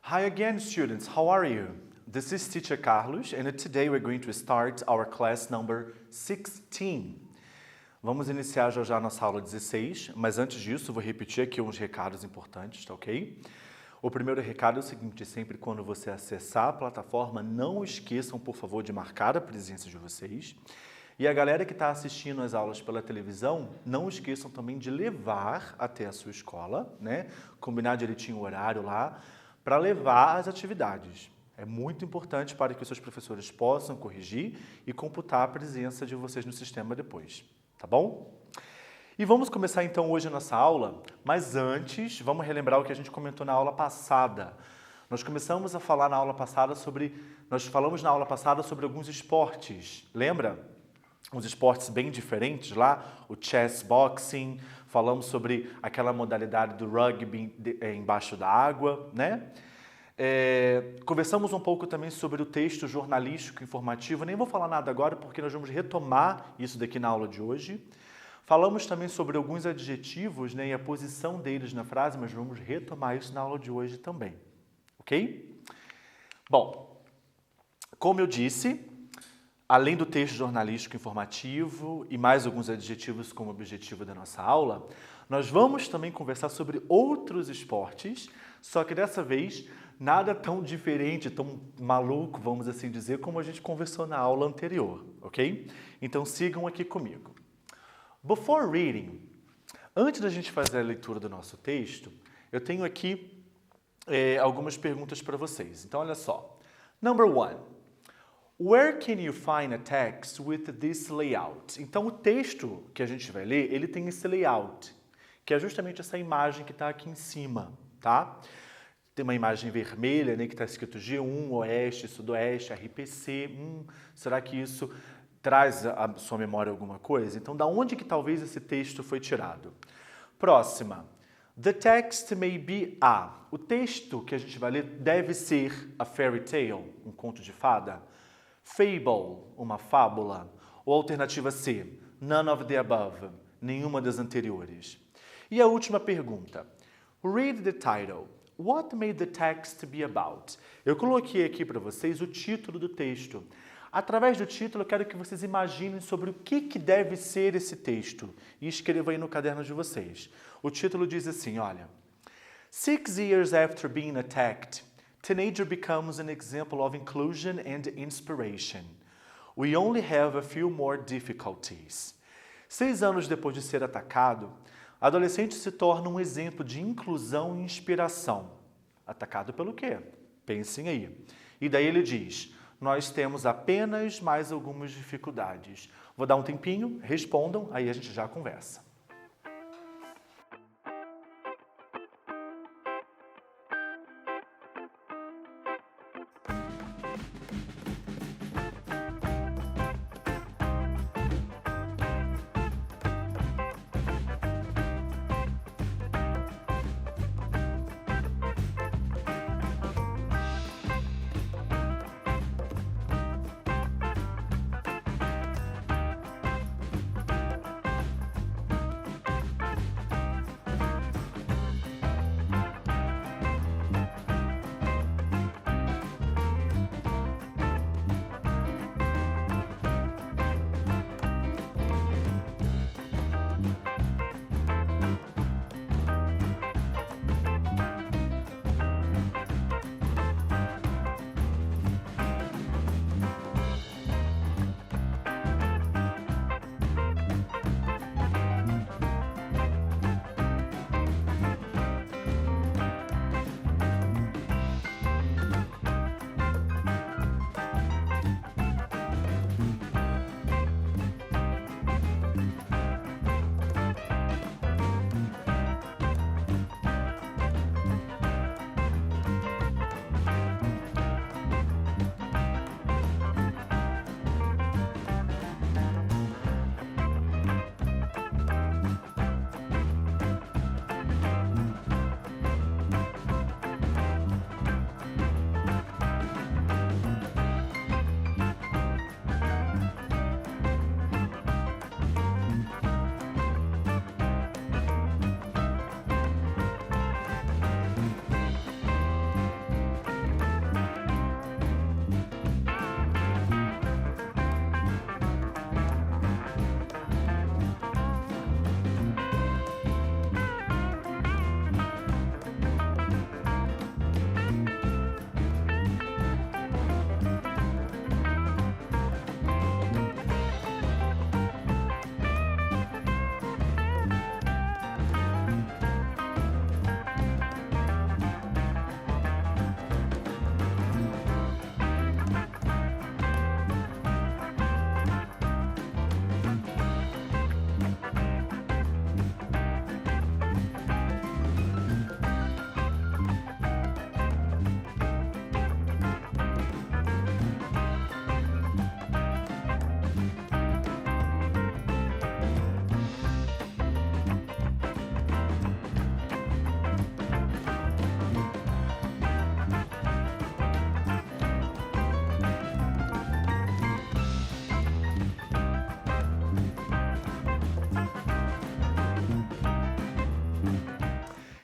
Hi again, students. How are you? This is Teacher Carlos, and today we're going to start our class number 16. Vamos iniciar já a nossa aula 16, mas antes disso, vou repetir aqui uns recados importantes, tá ok? O primeiro recado é o seguinte: sempre quando você acessar a plataforma, não esqueçam, por favor, de marcar a presença de vocês. E a galera que está assistindo as aulas pela televisão, não esqueçam também de levar até a sua escola, né? Combinar direitinho o horário lá, para levar as atividades. É muito importante para que os seus professores possam corrigir e computar a presença de vocês no sistema depois, tá bom? E vamos começar então hoje a nossa aula, mas antes vamos relembrar o que a gente comentou na aula passada. Nós começamos a falar na aula passada nós falamos na aula passada sobre alguns esportes, lembra? Uns esportes bem diferentes lá, o chess boxing, falamos sobre aquela modalidade do rugby embaixo da água, né? Conversamos um pouco também sobre o texto jornalístico informativo, nem vou falar nada agora porque nós vamos retomar isso daqui na aula de hoje. Falamos também sobre alguns adjetivos, né, e a posição deles na frase, mas vamos retomar isso na aula de hoje também, ok? Bom, como eu disse, além do texto jornalístico informativo e mais alguns adjetivos como objetivo da nossa aula, nós vamos também conversar sobre outros esportes, só que dessa vez nada tão diferente, tão maluco, vamos assim dizer, como a gente conversou na aula anterior, ok? Então sigam aqui comigo. Before reading, antes da gente fazer a leitura do nosso texto, eu tenho aqui algumas perguntas para vocês. Então olha só. Number 1. Where can you find a text with this layout? Então, o texto que a gente vai ler, ele tem esse layout, que é justamente essa imagem que está aqui em cima, tá? Tem uma imagem vermelha, né, que está escrito G1, Oeste, Sudoeste, RPC. Será que isso traz à sua memória alguma coisa? Então, da onde que talvez esse texto foi tirado? Próxima. The text may be a. O texto que a gente vai ler deve ser a fairy tale, um conto de fada. Fable, uma fábula, ou alternativa C, none of the above, nenhuma das anteriores. E a última pergunta, read the title, what may the text be about? Eu coloquei aqui para vocês o título do texto. Através do título, eu quero que vocês imaginem sobre o que deve ser esse texto e escrevam aí no caderno de vocês. O título diz assim, olha, 6 years after being attacked, teenager becomes an example of inclusion and inspiration. We only have a few more difficulties. 6 anos depois de ser atacado, adolescente se torna um exemplo de inclusão e inspiração. Atacado pelo quê? Pensem aí. E daí ele diz, nós temos apenas mais algumas dificuldades. Vou dar um tempinho, respondam, aí a gente já conversa.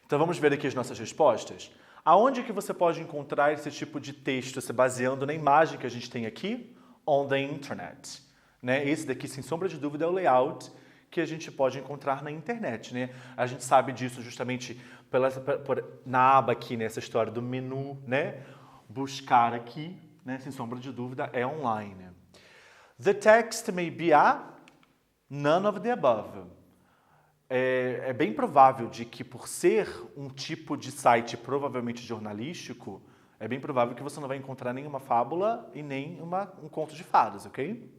Então vamos ver aqui as nossas respostas. Aonde que você pode encontrar esse tipo de texto se baseando na imagem que a gente tem aqui? On the internet. Né? Esse daqui, sem sombra de dúvida, é o layout que a gente pode encontrar na internet. Né? A gente sabe disso justamente na aba aqui, nessa história do menu, né? Buscar aqui, né? Sem sombra de dúvida, é online. The text may be a none of the above. É bem provável de que, por ser um tipo de site provavelmente jornalístico, é bem provável que você não vai encontrar nenhuma fábula e nem um conto de fadas, ok?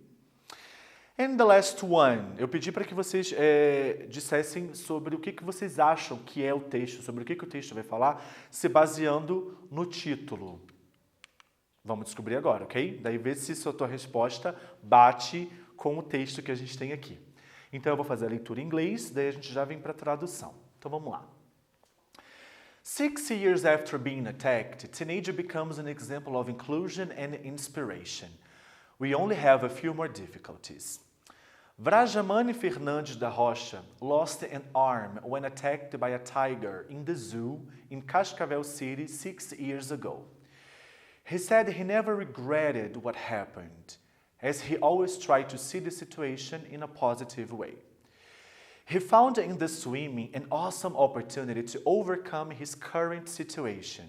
And the last one, eu pedi para que vocês dissessem sobre o que vocês acham que é o texto, sobre o que o texto vai falar, se baseando no título. Vamos descobrir agora, ok? Daí vê se a tua resposta bate com o texto que a gente tem aqui. Então, eu vou fazer a leitura em inglês, daí a gente já vem para a tradução. Então, vamos lá. 6 years after being attacked, teenager becomes an example of inclusion and inspiration. We only have a few more difficulties. Vrajamani Fernandes da Rocha lost an arm when attacked by a tiger in the zoo in Cascavel City 6 years ago. He said he never regretted what happened, as he always tried to see the situation in a positive way. He found in the swimming an awesome opportunity to overcome his current situation.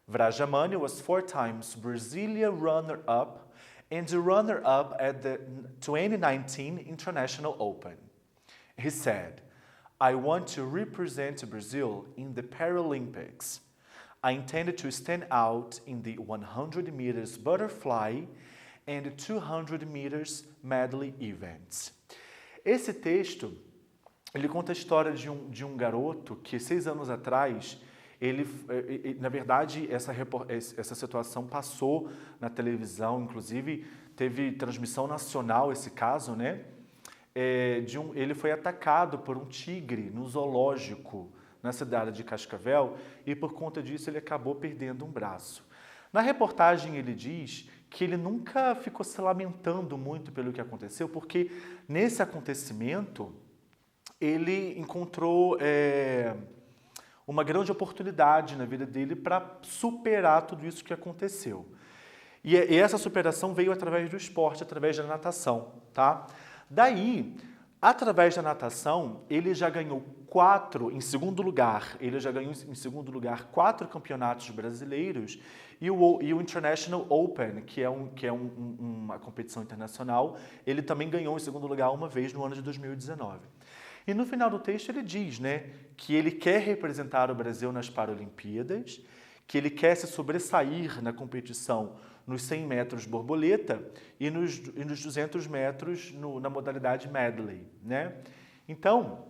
Vrajamani was 4 times Brazilian runner-up and the runner-up at the 2019 International Open. He said, I want to represent Brazil in the Paralympics. I intended to stand out in the 100 meters butterfly and 200 meters medley events. Esse texto, ele conta a história de um garoto que 6 anos atrás, na verdade, essa situação passou na televisão, inclusive teve transmissão nacional esse caso, né? Ele foi atacado por um tigre no zoológico na cidade de Cascavel e por conta disso ele acabou perdendo um braço. Na reportagem ele diz que ele nunca ficou se lamentando muito pelo que aconteceu, porque nesse acontecimento ele encontrou uma grande oportunidade na vida dele para superar tudo isso que aconteceu. E essa superação veio através do esporte, através da natação, tá? Daí, através da natação, ele já ganhou 4 campeonatos brasileiros e o International Open, que é uma competição internacional, ele também ganhou em segundo lugar uma vez no ano de 2019. E no final do texto ele diz, né, que ele quer representar o Brasil nas Paralimpíadas, que ele quer se sobressair na competição nos 100 metros borboleta e nos 200 metros na modalidade medley, né? Então,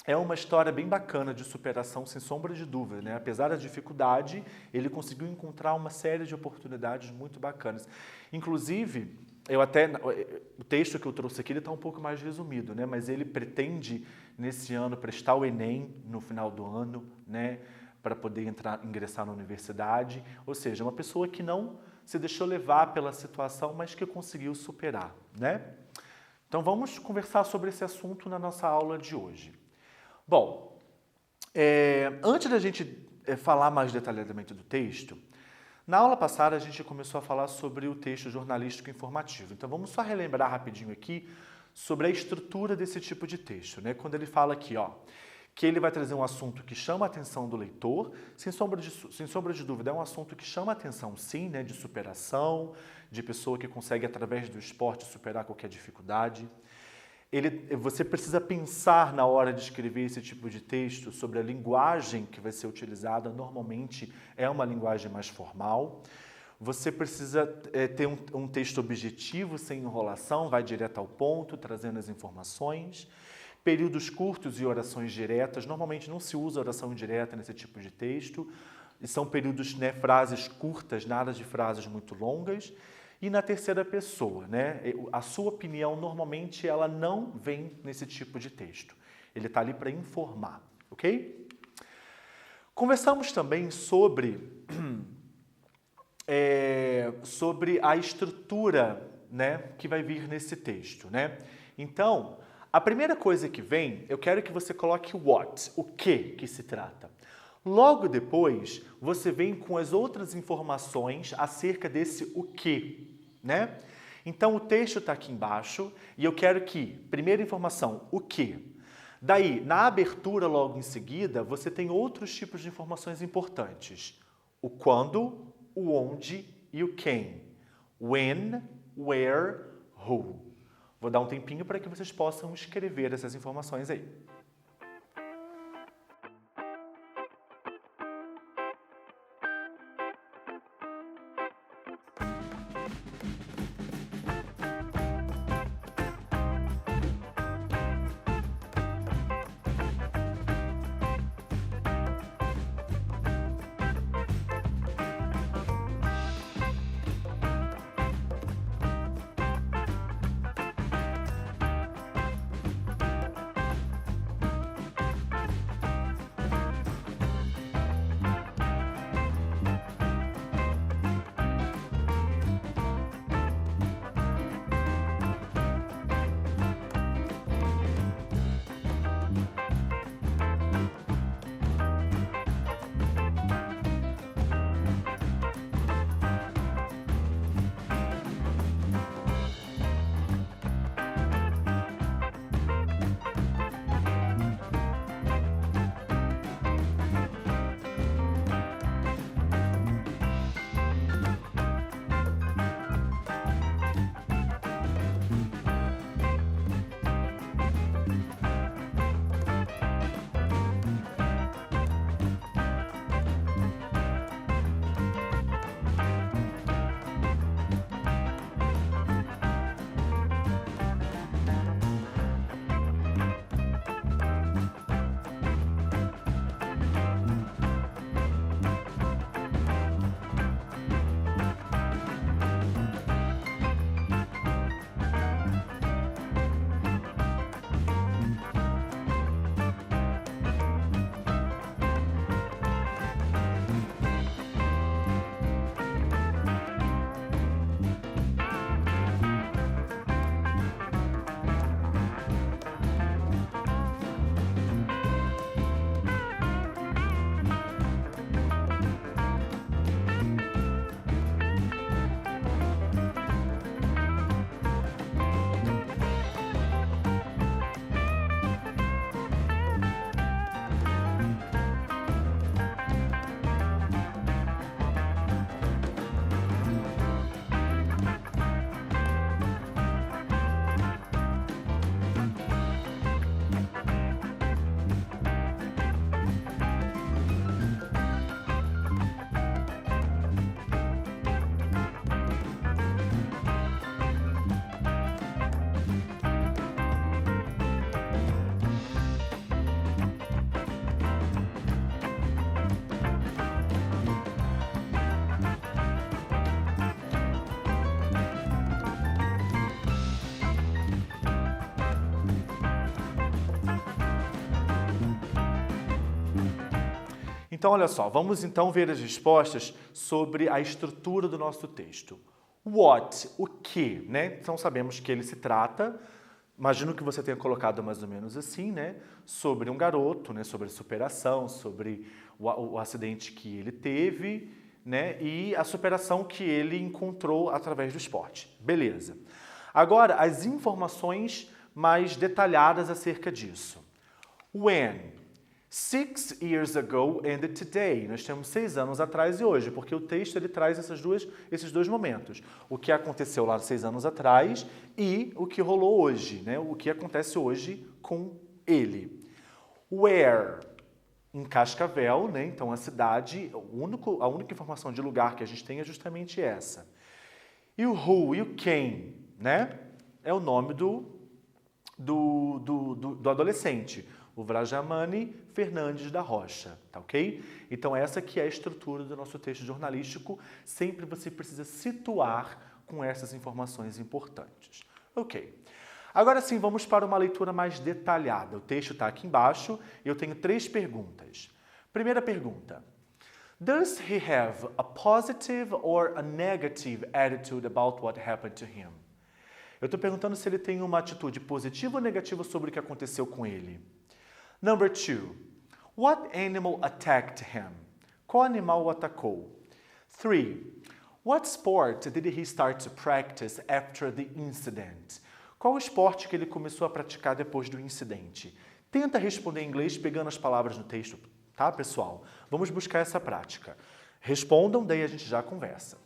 é uma história bem bacana de superação, sem sombra de dúvida, né? Apesar da dificuldade, ele conseguiu encontrar uma série de oportunidades muito bacanas. Inclusive, o texto que eu trouxe aqui está um pouco mais resumido, né? Mas ele pretende, nesse ano, prestar o Enem no final do ano, né? Para poder ingressar na universidade. Ou seja, uma pessoa que não se deixou levar pela situação, mas que conseguiu superar, né? Então, vamos conversar sobre esse assunto na nossa aula de hoje. Bom, antes da gente falar mais detalhadamente do texto, na aula passada a gente começou a falar sobre o texto jornalístico informativo. Então, vamos só relembrar rapidinho aqui sobre a estrutura desse tipo de texto, né? Quando ele fala aqui, ó, que ele vai trazer um assunto que chama a atenção do leitor, sem sombra de dúvida, é um assunto que chama a atenção, sim, né, de superação, de pessoa que consegue, através do esporte, superar qualquer dificuldade. Você precisa pensar na hora de escrever esse tipo de texto sobre a linguagem que vai ser utilizada, normalmente é uma linguagem mais formal. Você precisa ter um texto objetivo, sem enrolação, vai direto ao ponto, trazendo as informações. Períodos curtos e orações diretas. Normalmente não se usa oração indireta nesse tipo de texto. E são períodos, né, frases curtas, nada de frases muito longas. E na terceira pessoa, né, a sua opinião, normalmente, ela não vem nesse tipo de texto. Ele está ali para informar, ok? Conversamos também sobre a estrutura, né, que vai vir nesse texto, né? Então, A primeira coisa que vem, eu quero que você coloque what, o que se trata. Logo depois, você vem com as outras informações acerca desse o que, né? Então, o texto está aqui embaixo e eu quero que, primeira informação, o que. Daí, na abertura logo em seguida, você tem outros tipos de informações importantes. O quando, o onde e o quem. When, where, who. Vou dar um tempinho para que vocês possam escrever essas informações aí. Então, olha só, vamos então ver as respostas sobre a estrutura do nosso texto. What, o que, né? Então, sabemos que ele se trata, imagino que você tenha colocado mais ou menos assim, né? Sobre um garoto, né? Sobre superação, sobre o acidente que ele teve, né? E a superação que ele encontrou através do esporte. Beleza. Agora, as informações mais detalhadas acerca disso. When. 6 years ago and today. Nós temos 6 anos atrás e hoje, porque o texto ele traz esses dois momentos. O que aconteceu lá 6 anos atrás e o que rolou hoje, né? O que acontece hoje com ele. Where? Em Cascavel, né? Então a cidade, a única informação de lugar que a gente tem é justamente essa. E o who e o quem, né? É o nome do adolescente. O Vrajamani Fernandes da Rocha, tá ok? Então essa que é a estrutura do nosso texto jornalístico, sempre você precisa situar com essas informações importantes. Ok. Agora sim, vamos para uma leitura mais detalhada. O texto está aqui embaixo e eu tenho 3 perguntas. Primeira pergunta. Does he have a positive or a negative attitude about what happened to him? Eu estou perguntando se ele tem uma atitude positiva ou negativa sobre o que aconteceu com ele. Number 2. What animal attacked him? Qual animal o atacou? 3. What sport did he start to practice after the incident? Qual o esporte que ele começou a praticar depois do incidente? Tenta responder em inglês pegando as palavras no texto, tá, pessoal? Vamos buscar essa prática. Respondam, daí a gente já conversa.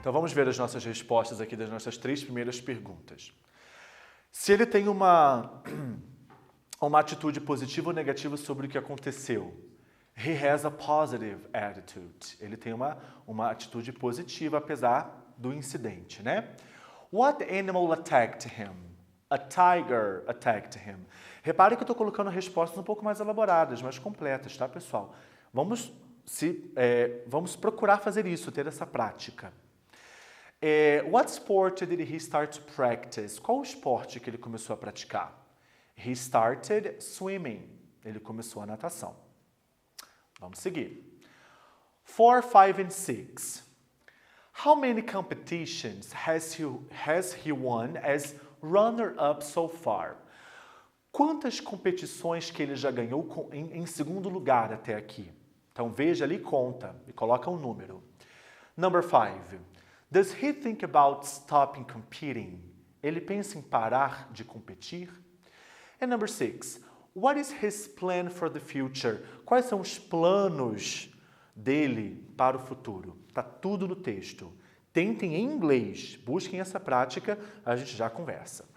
Então vamos ver as nossas respostas aqui das nossas 3 primeiras perguntas. Se ele tem uma atitude positiva ou negativa sobre o que aconteceu. He has a positive attitude. Ele tem uma atitude positiva apesar do incidente, né? What animal attacked him? A tiger attacked him. Repare que eu estou colocando respostas um pouco mais elaboradas, mais completas, tá, pessoal? Vamos procurar fazer isso, ter essa prática. What sport did he start to practice? Qual o esporte que ele começou a praticar? He started swimming. Ele começou a natação. Vamos seguir. 4, 5 and 6. How many competitions has he won as runner-up so far? Quantas competições que ele já ganhou em segundo lugar até aqui? Então veja ali e conta e coloca um número. Number 5. Does he think about stopping competing? Ele pensa em parar de competir? And number 6. What is his plan for the future? Quais são os planos dele para o futuro? Está tudo no texto. Tentem em inglês, busquem essa prática, a gente já conversa.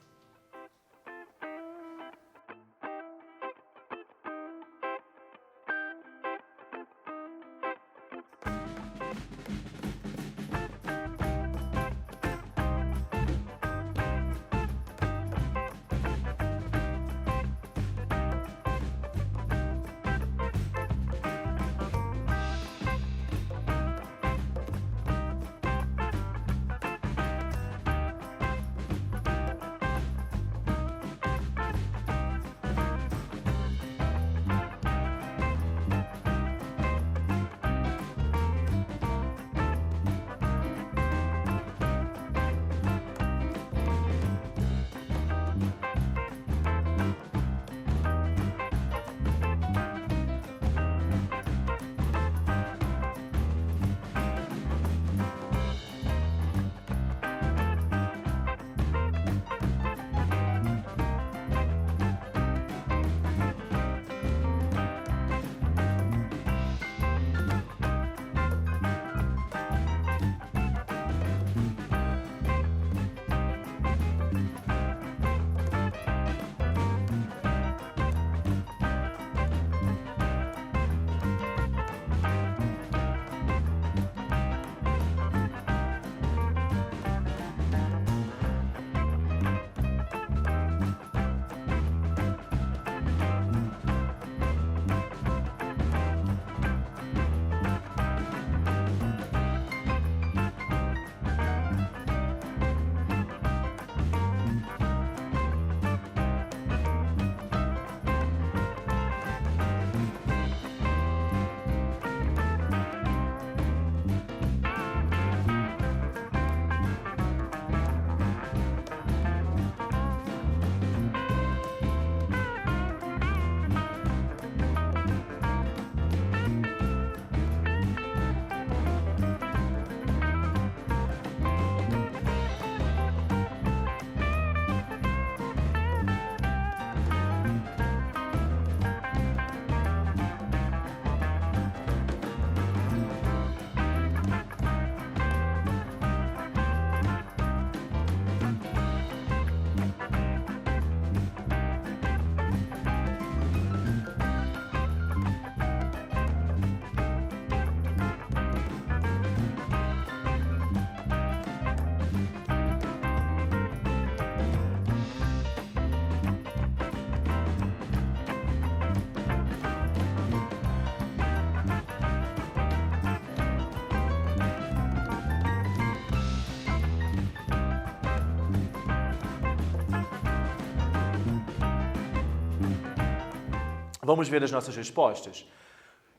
Vamos ver as nossas respostas?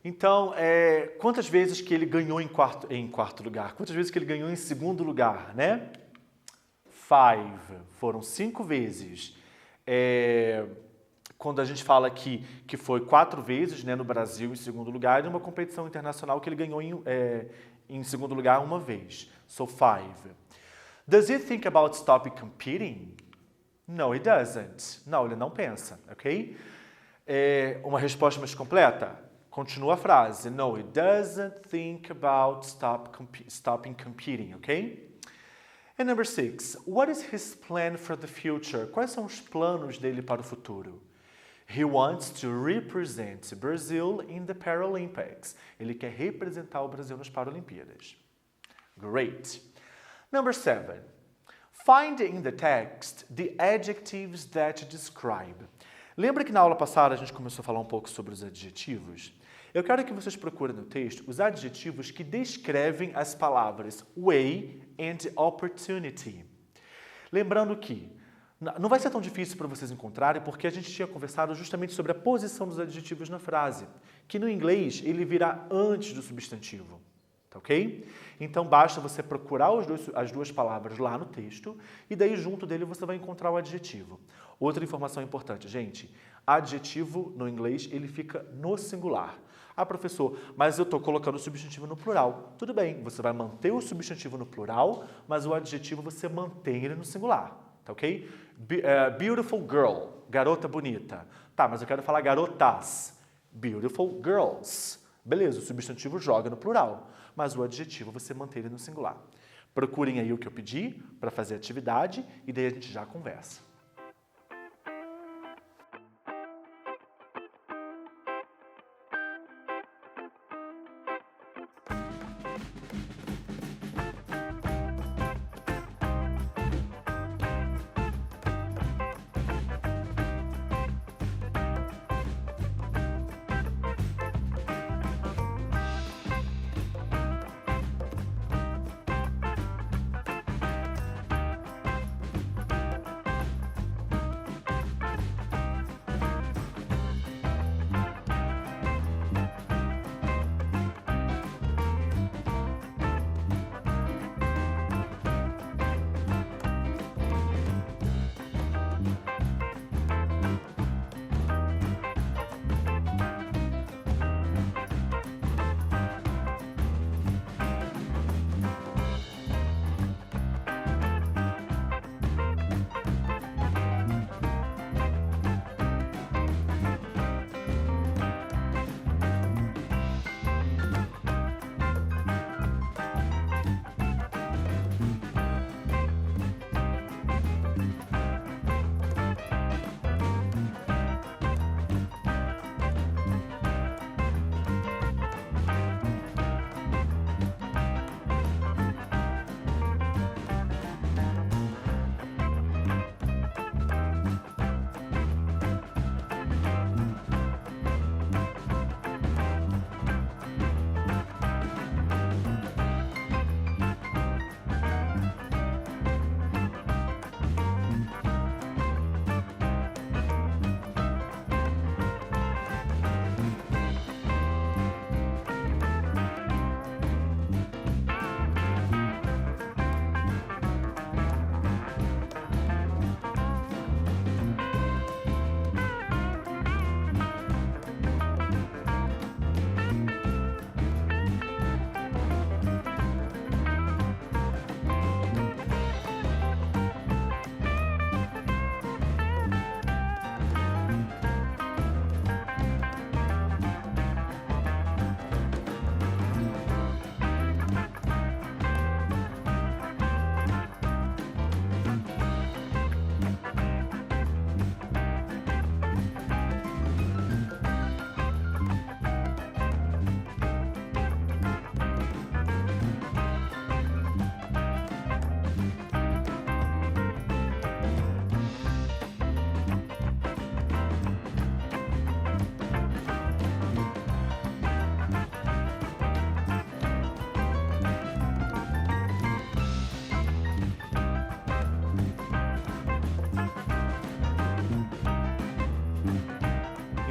Então, quantas vezes que ele ganhou em quarto lugar? Quantas vezes que ele ganhou em segundo lugar, né? 5. Foram 5 vezes. Quando a gente fala aqui que foi 4 vezes, né, no Brasil em segundo lugar, e uma competição internacional que ele ganhou em segundo lugar uma vez. So 5. Does he think about stopping competing? No, he doesn't. Não, ele não pensa, ok? Uma resposta mais completa? Continua a frase. No, he doesn't think about stopping competing, ok? And number 6, what is his plan for the future? Quais são os planos dele para o futuro? He wants to represent Brazil in the Paralympics. Ele quer representar o Brasil nas Paralimpíadas. Great. Number 7, find in the text the adjectives that describe. Lembra que na aula passada a gente começou a falar um pouco sobre os adjetivos? Eu quero que vocês procurem no texto os adjetivos que descrevem as palavras way and opportunity. Lembrando que não vai ser tão difícil para vocês encontrarem, porque a gente tinha conversado justamente sobre a posição dos adjetivos na frase, que no inglês ele virá antes do substantivo, tá ok? Então basta você procurar as duas palavras lá no texto e daí junto dele você vai encontrar o adjetivo. Outra informação importante, gente, adjetivo no inglês ele fica no singular. Ah, professor, mas eu estou colocando o substantivo no plural. Tudo bem, você vai manter o substantivo no plural, mas o adjetivo você mantém ele no singular, tá ok? Beautiful girl, garota bonita. Tá, mas eu quero falar garotas. Beautiful girls. Beleza, o substantivo joga no plural, mas o adjetivo você mantém ele no singular. Procurem aí o que eu pedi para fazer a atividade e daí a gente já conversa.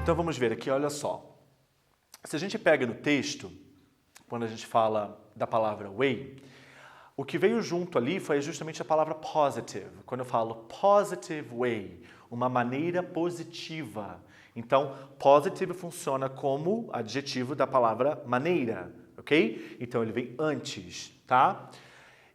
Então vamos ver aqui, olha só. Se a gente pega no texto, quando a gente fala da palavra way, o que veio junto ali foi justamente a palavra positive. Quando eu falo positive way, uma maneira positiva. Então, positive funciona como adjetivo da palavra maneira, ok? Então ele vem antes, tá?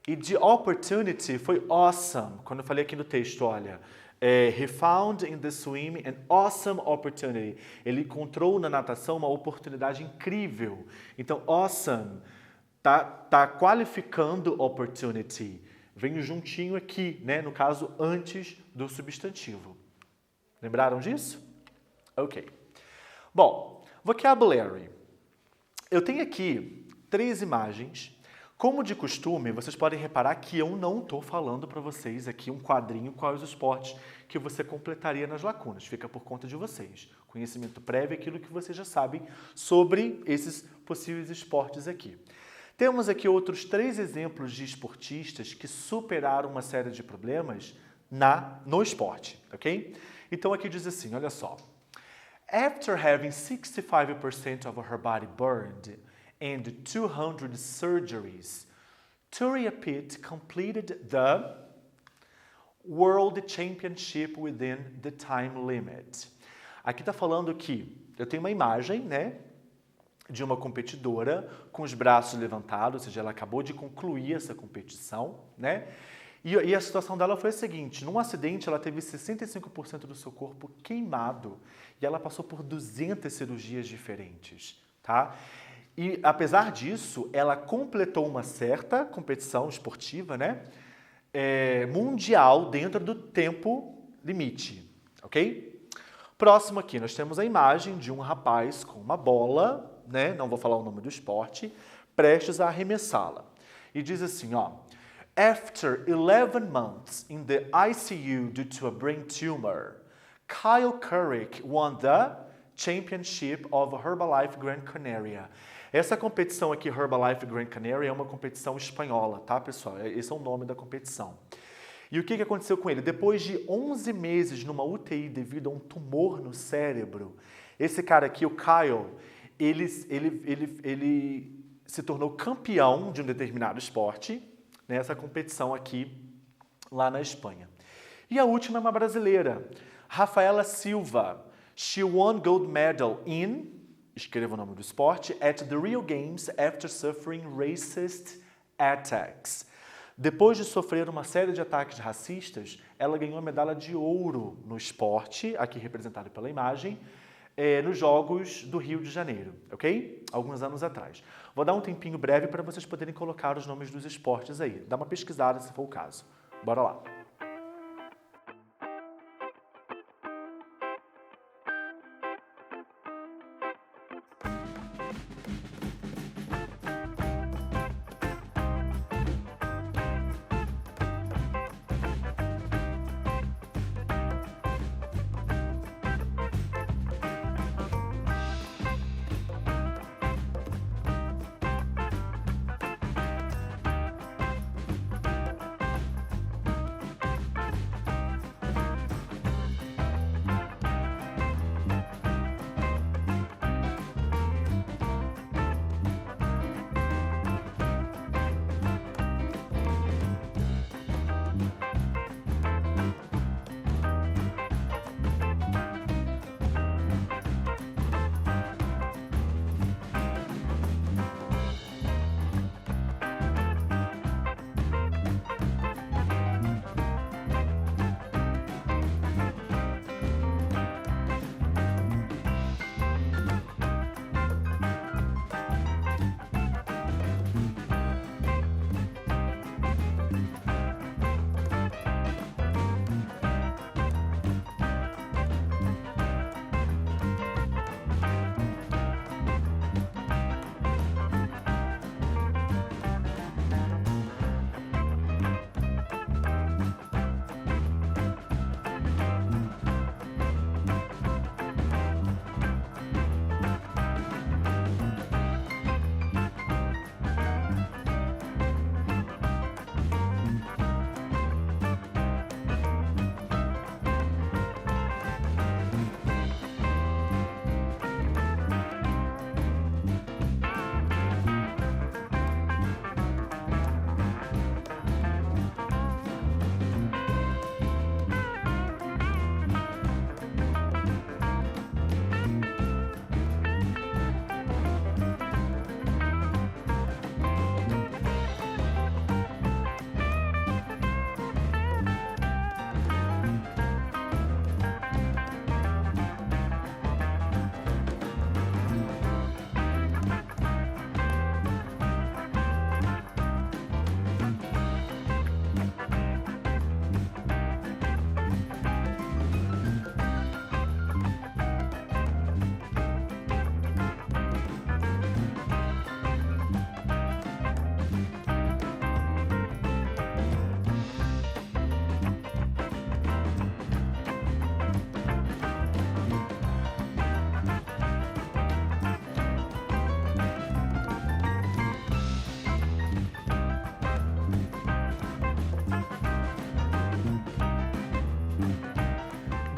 E de opportunity foi awesome. Quando eu falei aqui no texto, olha, he found in the swim an awesome opportunity. Ele encontrou na natação uma oportunidade incrível. Então, awesome tá qualificando opportunity. Vem juntinho aqui, né? No caso, antes do substantivo. Lembraram disso? Ok. Bom, vocabulary. Eu tenho aqui 3 imagens. Como de costume, vocês podem reparar que eu não estou falando para vocês aqui um quadrinho quais os esportes que você completaria nas lacunas. Fica por conta de vocês. Conhecimento prévio é aquilo que vocês já sabem sobre esses possíveis esportes aqui. Temos aqui outros 3 exemplos de esportistas que superaram uma série de problemas no esporte, ok? Então aqui diz assim, olha só. After having 65% of her body burned and 200 surgeries, Turia Pitt completed the World Championship within the time limit. Aqui está falando que eu tenho uma imagem, né, de uma competidora com os braços levantados, ou seja, ela acabou de concluir essa competição, né? E a situação dela foi a seguinte, num acidente ela teve 65% do seu corpo queimado e ela passou por 200 cirurgias diferentes, tá? E apesar disso, ela completou uma certa competição esportiva, né? Mundial dentro do tempo limite, ok? Próximo aqui, nós temos a imagem de um rapaz com uma bola, né? Não vou falar o nome do esporte, prestes a arremessá-la. E diz assim, ó. After 11 months in the ICU due to a brain tumor, Kyle Couric won the Championship of Herbalife Gran Canaria. Essa competição aqui, Herbalife Gran Canaria, é uma competição espanhola, tá, pessoal? Esse é o nome da competição. E o que aconteceu com ele? Depois de 11 meses numa UTI devido a um tumor no cérebro, esse cara aqui, o Kyle, ele se tornou campeão de um determinado esporte, nessa competição aqui, lá na Espanha. E a última é uma brasileira, Rafaela Silva. She won gold medal in, escreva o nome do esporte, at the Rio Games after suffering racist attacks. Depois de sofrer uma série de ataques racistas, ela ganhou a medalha de ouro no esporte, aqui representado pela imagem, nos Jogos do Rio de Janeiro, ok? Alguns anos atrás. Vou dar um tempinho breve para vocês poderem colocar os nomes dos esportes aí. Dá uma pesquisada se for o caso. Bora lá.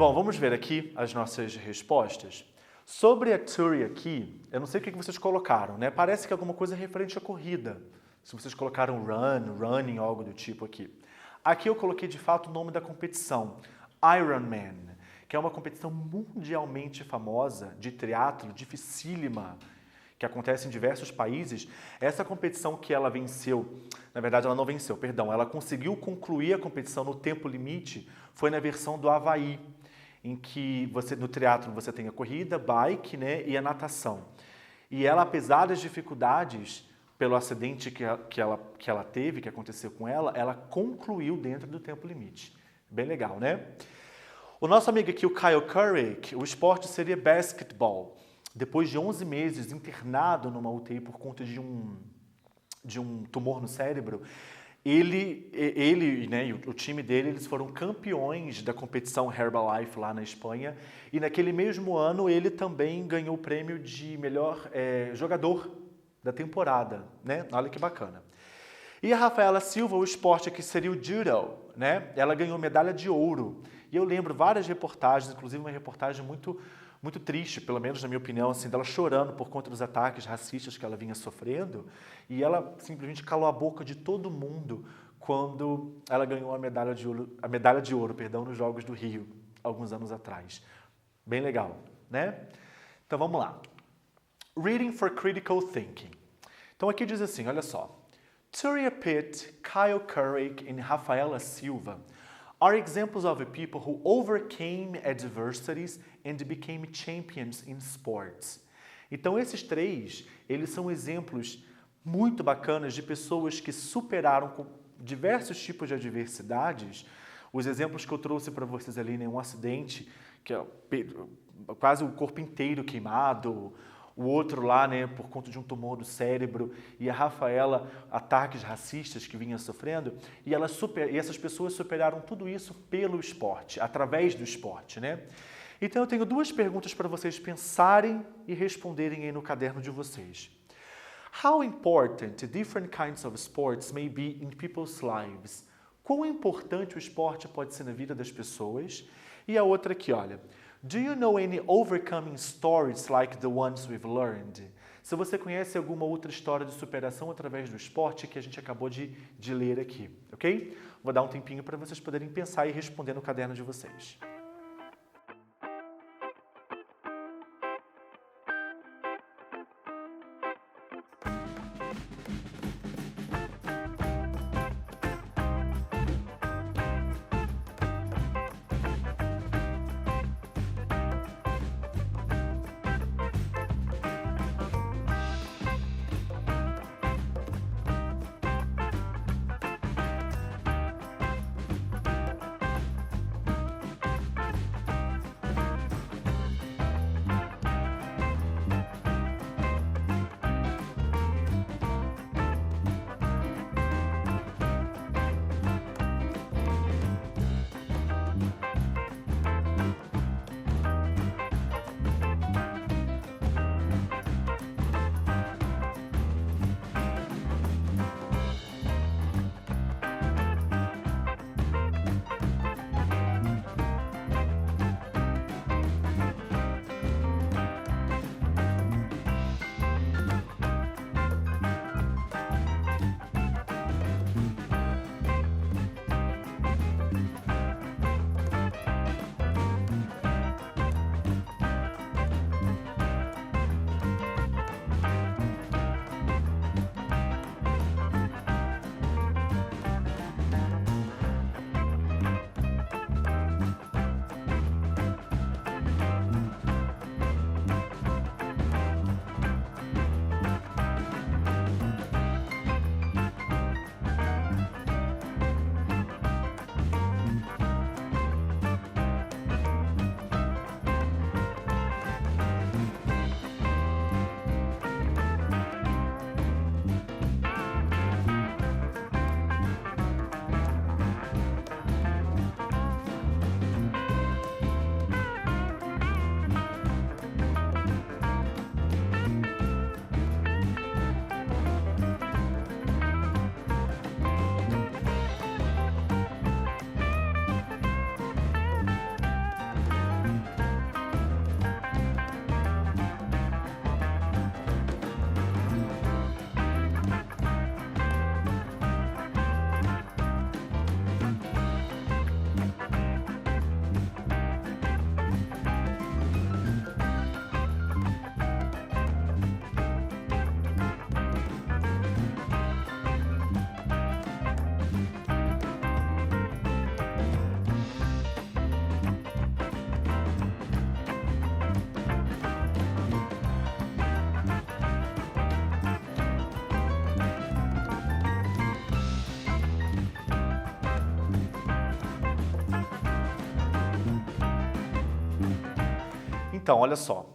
Bom, vamos ver aqui as nossas respostas. Sobre a Turi aqui, eu não sei o que vocês colocaram, né? Parece que é alguma coisa referente à corrida. Se vocês colocaram running, algo do tipo aqui. Aqui eu coloquei de fato o nome da competição, Ironman, que é uma competição mundialmente famosa de triatlo, dificílima, que acontece em diversos países. Essa competição que ela venceu, na verdade ela não venceu, perdão, ela conseguiu concluir a competição no tempo limite, foi na versão do Havaí, em que no triatlo você tem a corrida, bike, né, e a natação. E ela, apesar das dificuldades, pelo acidente que ela teve, que aconteceu com ela concluiu dentro do tempo limite. Bem legal, né? O nosso amigo aqui, o Kyle Couric, o esporte seria basquetebol. Depois de 11 meses internado numa UTI por conta de um tumor no cérebro, ele né, e o time dele, eles foram campeões da competição Herbalife lá na Espanha. E naquele mesmo ano, ele também ganhou o prêmio de melhor jogador da temporada, né? Olha que bacana. E a Rafaela Silva, o esporte aqui seria o judo, né? Ela ganhou medalha de ouro. E eu lembro várias reportagens, inclusive uma reportagem muito triste, pelo menos na minha opinião, assim, dela chorando por conta dos ataques racistas que ela vinha sofrendo. E ela simplesmente calou a boca de todo mundo quando ela ganhou a medalha de ouro, nos Jogos do Rio, alguns anos atrás. Bem legal, né? Então vamos lá. Reading for Critical Thinking. Então aqui diz assim, olha só. Turia Pitt, Kyle Couric e Rafaela Silva are examples of people who overcame adversities and became champions in sports. Então esses três, eles são exemplos muito bacanas de pessoas que superaram com diversos tipos de adversidades. Os exemplos que eu trouxe para vocês ali, né, um acidente, que é quase o corpo inteiro queimado, o outro lá, né, por conta de um tumor do cérebro, e a Rafaela, ataques racistas que vinha sofrendo, e essas pessoas superaram tudo isso pelo esporte, através do esporte, né? Então eu tenho duas perguntas para vocês pensarem e responderem aí no caderno de vocês. How important different kinds of sports may be in people's lives? Quão importante o esporte pode ser na vida das pessoas? E a outra aqui, olha. Do you know any overcoming stories like the ones we've learned? Se você conhece alguma outra história de superação através do esporte que a gente acabou de ler aqui, ok? Vou dar um tempinho para vocês poderem pensar e responder no caderno de vocês. Então, olha só,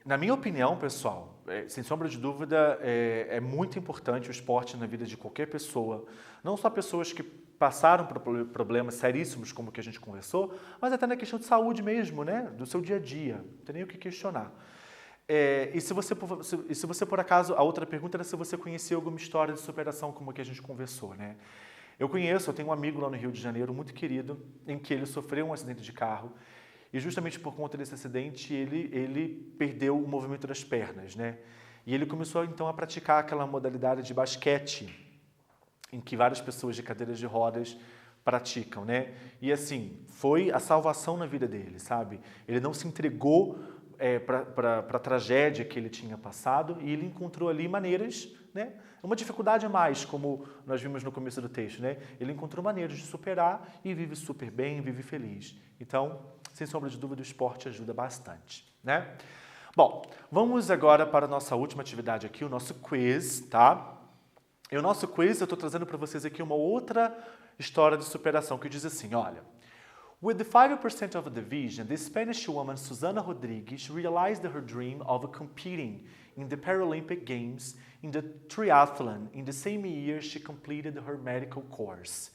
na minha opinião, pessoal, sem sombra de dúvida, é muito importante o esporte na vida de qualquer pessoa, não só pessoas que passaram por problemas seríssimos como o que a gente conversou, mas até na questão de saúde mesmo, né, do seu dia a dia, não tem nem o que questionar. E se você, por acaso, a outra pergunta era se você conhecia alguma história de superação como a que a gente conversou, né? Eu tenho um amigo lá no Rio de Janeiro, muito querido, em que ele sofreu um acidente de carro e justamente por conta desse acidente ele perdeu o movimento das pernas, né? E ele começou então a praticar aquela modalidade de basquete, em que várias pessoas de cadeiras de rodas praticam, né? E assim, foi a salvação na vida dele, sabe? Ele não se entregou para a tragédia que ele tinha passado e ele encontrou ali maneiras, né? Uma dificuldade a mais, como nós vimos no começo do texto, né? Ele encontrou maneiras de superar e vive super bem, vive feliz. Então, sem sombra de dúvida, o esporte ajuda bastante, né? Bom, vamos agora para a nossa última atividade aqui, o nosso quiz, tá? E o nosso quiz, eu estou trazendo para vocês aqui uma outra história de superação que diz assim, olha... With the 5% of the division, the Spanish woman Susana Rodrigues realized her dream of competing in the Paralympic Games in the triathlon in the same year she completed her medical course.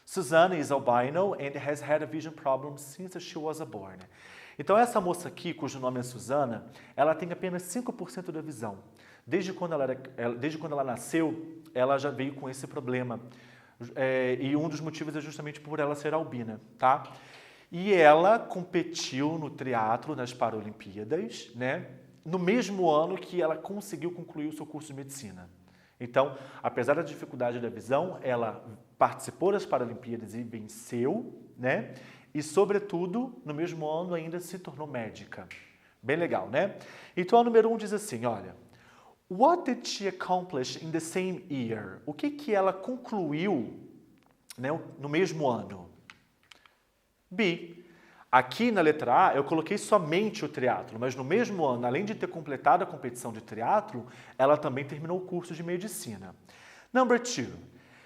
Susana is albino and has had a vision problem since she was born. Então essa moça aqui, cujo nome é Susana, ela tem apenas 5% da visão. Desde quando ela nasceu, ela já veio com esse problema. E um dos motivos é justamente por ela ser albina, tá? E ela competiu no triatlo nas Paralimpíadas, né? No mesmo ano que ela conseguiu concluir o seu curso de medicina. Então, apesar da dificuldade da visão, ela participou das Paralimpíadas e venceu, né? E, sobretudo, no mesmo ano ainda se tornou médica. Bem legal, né? Então, a número 1 diz assim, olha... What did she accomplish in the same year? O que ela concluiu, né, no mesmo ano? B. Aqui na letra A eu coloquei somente o triatlo, mas no mesmo ano, além de ter completado a competição de triatlo, ela também terminou o curso de medicina. Number 2.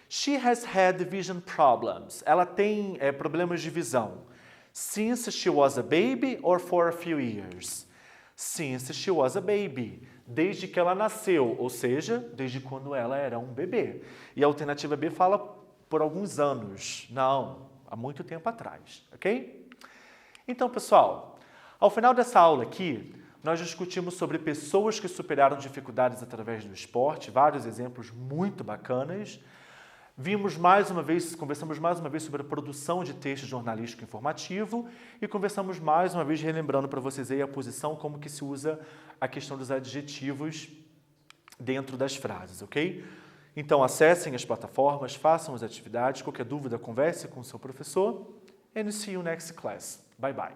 She has had vision problems. Ela tem problemas de visão. Since she was a baby or for a few years? Since she was a baby. Desde que ela nasceu, ou seja, desde quando ela era um bebê. E a alternativa B fala por alguns anos. Não, há muito tempo atrás, ok? Então, pessoal, ao final dessa aula aqui, nós discutimos sobre pessoas que superaram dificuldades através do esporte, vários exemplos muito bacanas. Conversamos mais uma vez sobre a produção de texto jornalístico informativo e conversamos mais uma vez relembrando para vocês aí a posição, como que se usa a questão dos adjetivos dentro das frases, ok? Então, acessem as plataformas, façam as atividades, qualquer dúvida, converse com o seu professor and see you next class. Bye, bye.